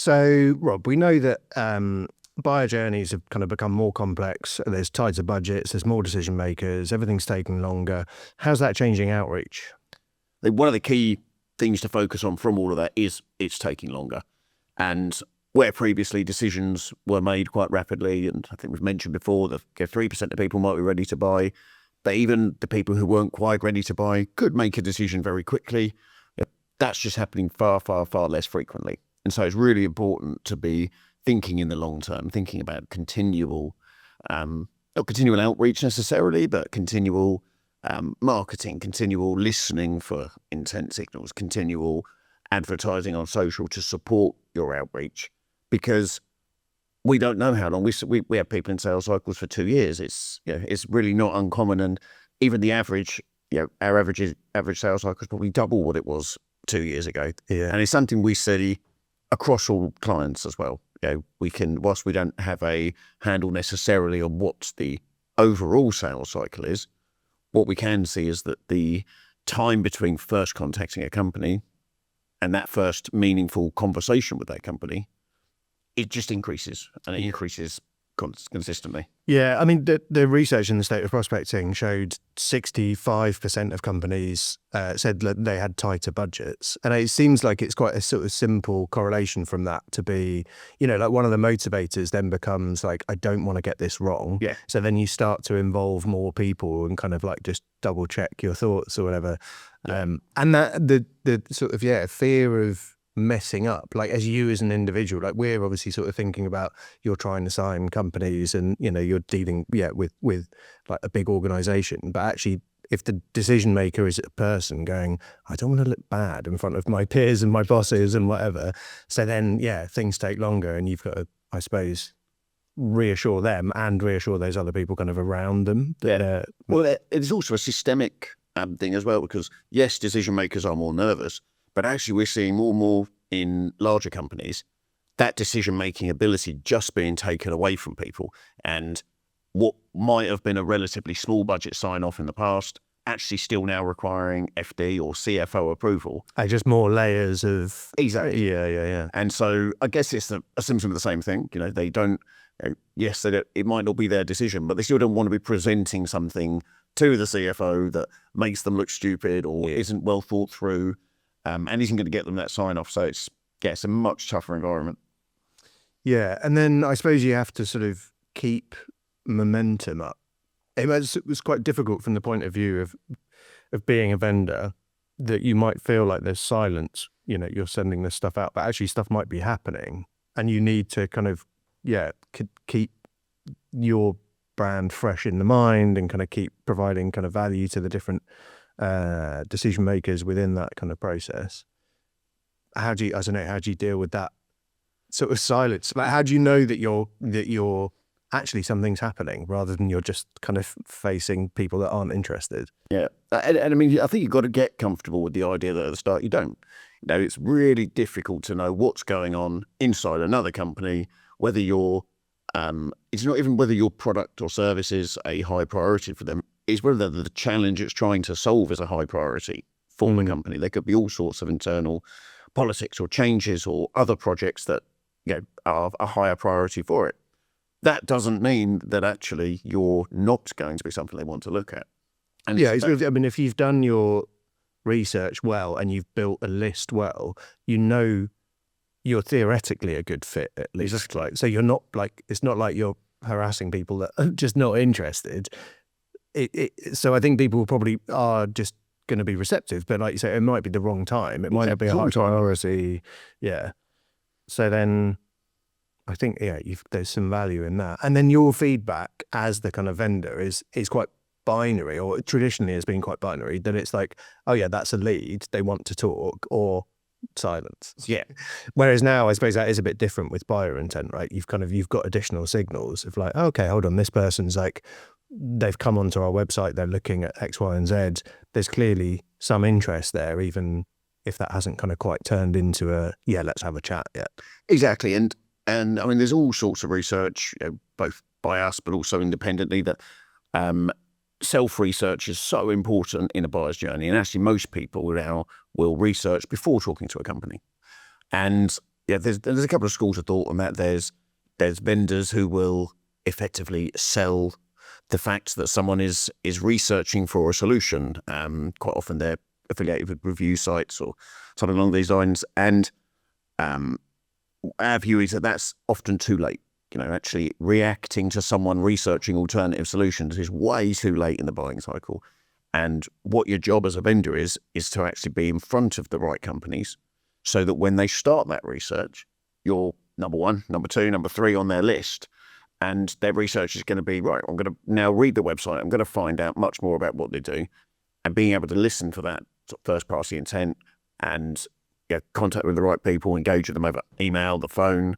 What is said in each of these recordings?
So, Rob, we know that buyer journeys have kind of become more complex. There's tighter budgets, there's more decision makers, everything's taking longer. How's that changing outreach? One of the key things to focus on from all of that is it's taking longer. And where previously decisions were made quite rapidly, and I think we've mentioned before that 3% of people might be ready to buy, but even the people who weren't quite ready to buy could make a decision very quickly. That's just happening far, far, far less frequently. And so it's really important to be thinking in the long term, thinking about continual, not continual outreach necessarily, but continual marketing, continual listening for intent signals, continual advertising on social to support your outreach, because we don't know how long. We have people in sales cycles for 2 years. It's really not uncommon, and even the average, our average sales cycle is probably double what it was 2 years ago. Yeah. And it's something we see across all clients as well. We can, whilst we don't have a handle necessarily on what the overall sales cycle is, what we can see is that the time between first contacting a company and that first meaningful conversation with that company, it just increases, and it increases consistently. Yeah, I mean, the research in the state of prospecting showed 65% of companies said that they had tighter budgets. And it seems like it's quite a sort of simple correlation from that to be, like one of the motivators then becomes like, I don't want to get this wrong. Yeah. So then you start to involve more people and kind of like just double check your thoughts or whatever. Yeah. And that the sort of, fear of messing up, like as you as an individual, like we're obviously sort of thinking about, you're trying to sign companies and you're dealing with like a big organization, but actually if the decision maker is a person going, I don't want to look bad in front of my peers and my bosses and whatever, so then things take longer, and you've got to, I suppose, reassure them and reassure those other people kind of around them that well, it's also a systemic thing as well, because yes, decision makers are more nervous, but actually we're seeing more and more in larger companies that decision-making ability just being taken away from people. And what might have been a relatively small budget sign-off in the past, actually still now requiring FD or CFO approval. Just more layers of... Exactly. Yeah. And so I guess it's a symptom of the same thing. They don't... yes, it might not be their decision, but they still don't want to be presenting something to the CFO that makes them look stupid or isn't well thought through. And isn't going to get them that sign-off. So it's a much tougher environment. Yeah, and then I suppose you have to sort of keep momentum up. It was quite difficult from the point of view of being a vendor, that you might feel like there's silence, you're sending this stuff out, but actually stuff might be happening, and you need to kind of, keep your brand fresh in the mind and kind of keep providing kind of value to the different decision makers within that kind of process. How do you deal with that sort of silence? Like, how do you know that you're actually something's happening rather than you're just kind of facing people that aren't interested? Yeah, and I mean, I think you've got to get comfortable with the idea that at the start you don't. It's really difficult to know what's going on inside another company, whether it's not even whether your product or service is a high priority for them. Is whether the challenge it's trying to solve is a high priority for the company. There could be all sorts of internal politics or changes or other projects that are a higher priority for it. That doesn't mean that actually you're not going to be something they want to look at. And if you've done your research well and you've built a list well, you're theoretically a good fit at least. So you're not like, it's not like you're harassing people that are just not interested. So I think people probably are just going to be receptive, but like you say, it might be the wrong time. It might not be a high priority. Yeah. So then I think, there's some value in that. And then your feedback as the kind of vendor is quite binary, or traditionally has been quite binary, that it's like, oh yeah, that's a lead, they want to talk, or silence. Yeah. Whereas now, I suppose that is a bit different with buyer intent, right? You've got additional signals of like, okay, hold on, this person's like, they've come onto our website, they're looking at X, Y, and Z. There's clearly some interest there, even if that hasn't kind of quite turned into a, let's have a chat yet. Exactly. And I mean, there's all sorts of research, both by us, but also independently, that self-research is so important in a buyer's journey. And actually most people now will research before talking to a company. And there's a couple of schools of thought on that. There's vendors who will effectively sell the fact that someone is researching for a solution. Quite often they're affiliated with review sites or something along these lines. And our view is that that's often too late. Actually reacting to someone researching alternative solutions is way too late in the buying cycle. And what your job as a vendor is to actually be in front of the right companies so that when they start that research, you're number one, number two, number three on their list. And their research is going to be, right, I'm going to now read the website. I'm going to find out much more about what they do, and being able to listen for that sort of first-party intent and get contact with the right people, engage with them over email, the phone,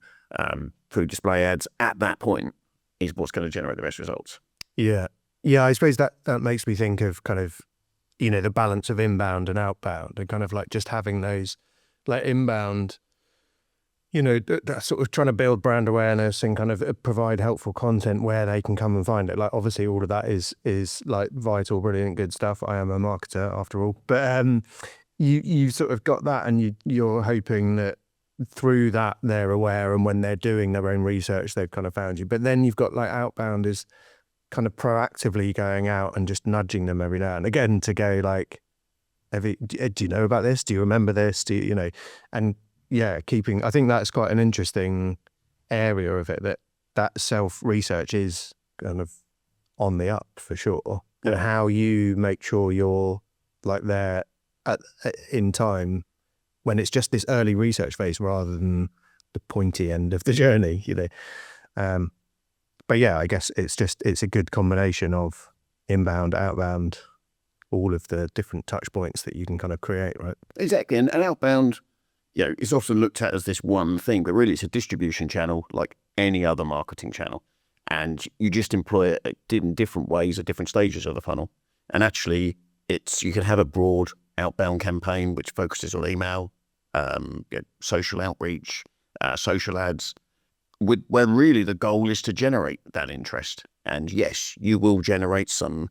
through display ads at that point is what's going to generate the best results. Yeah. Yeah, I suppose that makes me think of kind of, the balance of inbound and outbound, and kind of like just having those, like inbound, that sort of trying to build brand awareness and kind of provide helpful content where they can come and find it. Like obviously all of that is like vital, brilliant, good stuff. I am a marketer after all. But you sort of got that, and you're hoping that through that they're aware, and when they're doing their own research, they've kind of found you. But then you've got like outbound is kind of proactively going out and just nudging them every now and again to go like, do you know about this? Do you remember this? And yeah, I think that's quite an interesting area of it, that self-research is kind of on the up for sure. And how you make sure you're like there in time when it's just this early research phase rather than the pointy end of the journey, But yeah, I guess it's a good combination of inbound, outbound, all of the different touch points that you can kind of create, right? Exactly. And outbound, it's often looked at as this one thing, but really it's a distribution channel like any other marketing channel. And you just employ it in different ways at different stages of the funnel. And actually, you can have a broad outbound campaign which focuses on email, social outreach, social ads, where really the goal is to generate that interest. And yes, you will generate some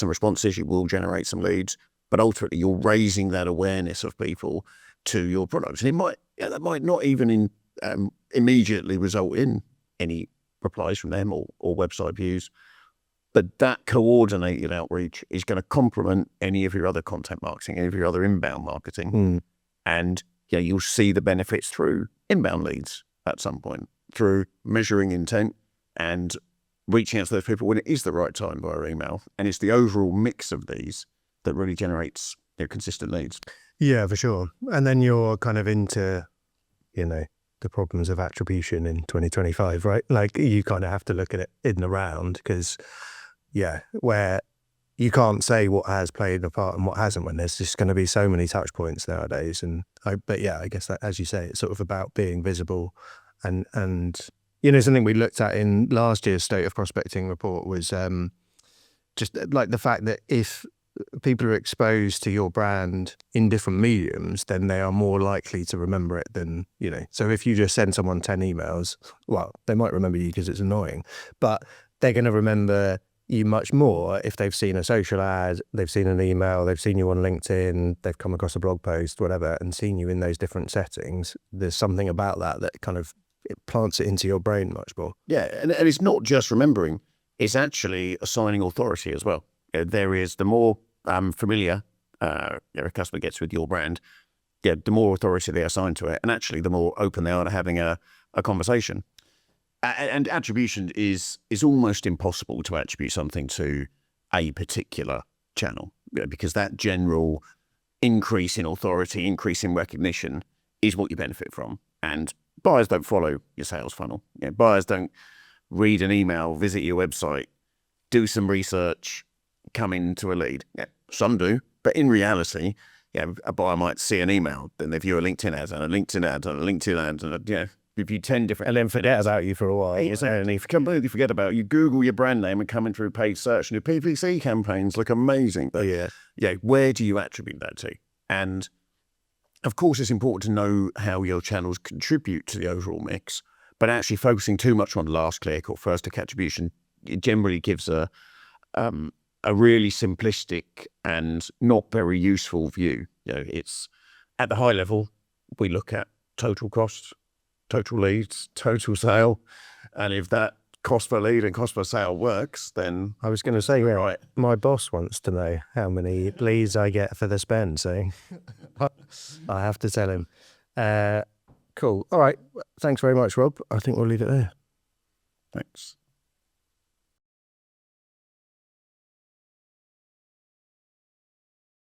responses, you will generate some leads, but ultimately you're raising that awareness of people to your products. And that might not even immediately result in any replies from them or website views, but that coordinated outreach is going to complement any of your other content marketing, any of your other inbound marketing. And you'll see the benefits through inbound leads at some point, through measuring intent and reaching out to those people when it is the right time via email. And it's the overall mix of these that really generates consistent leads. Yeah, for sure. And then you're kind of into, the problems of attribution in 2025, right? Like you kind of have to look at it in the round because, where you can't say what has played a part and what hasn't when there's just going to be so many touch points nowadays. But I guess that, as you say, it's sort of about being visible and something we looked at in last year's State of Prospecting report was just like the fact that if people are exposed to your brand in different mediums, then they are more likely to remember it than, so if you just send someone 10 emails, well, they might remember you because it's annoying, but they're going to remember you much more if they've seen a social ad, they've seen an email, they've seen you on LinkedIn, they've come across a blog post, whatever, and seen you in those different settings. There's something about that kind of, it plants it into your brain much more. Yeah, and it's not just remembering, it's actually assigning authority as well. There is, the more familiar a customer gets with your brand, the more authority they assign to it, and actually the more open they are to having a conversation. And attribution is almost impossible to attribute something to a particular channel, because that general increase in authority, increase in recognition is what you benefit from. And buyers don't follow your sales funnel. Buyers don't read an email, visit your website, do some research, come into a lead. Some do, but in reality, a buyer might see an email, then they view a LinkedIn ad and a LinkedIn ad and a LinkedIn ad and review 10 different, and then forget about you for a while. And if you completely forget about you, Google your brand name and coming through paid search, and your PPC campaigns look amazing. But where do you attribute that to? And of course, it's important to know how your channels contribute to the overall mix, but actually focusing too much on last click or first click attribution, it generally gives a really simplistic and not very useful view. It's at the high level, we look at total cost, total leads, total sale. And if that cost per lead and cost per sale works, then I was going to say, right. my boss wants to know how many leads I get for the spend, so I have to tell him. Cool. All right. Thanks very much, Rob. I think we'll leave it there. Thanks.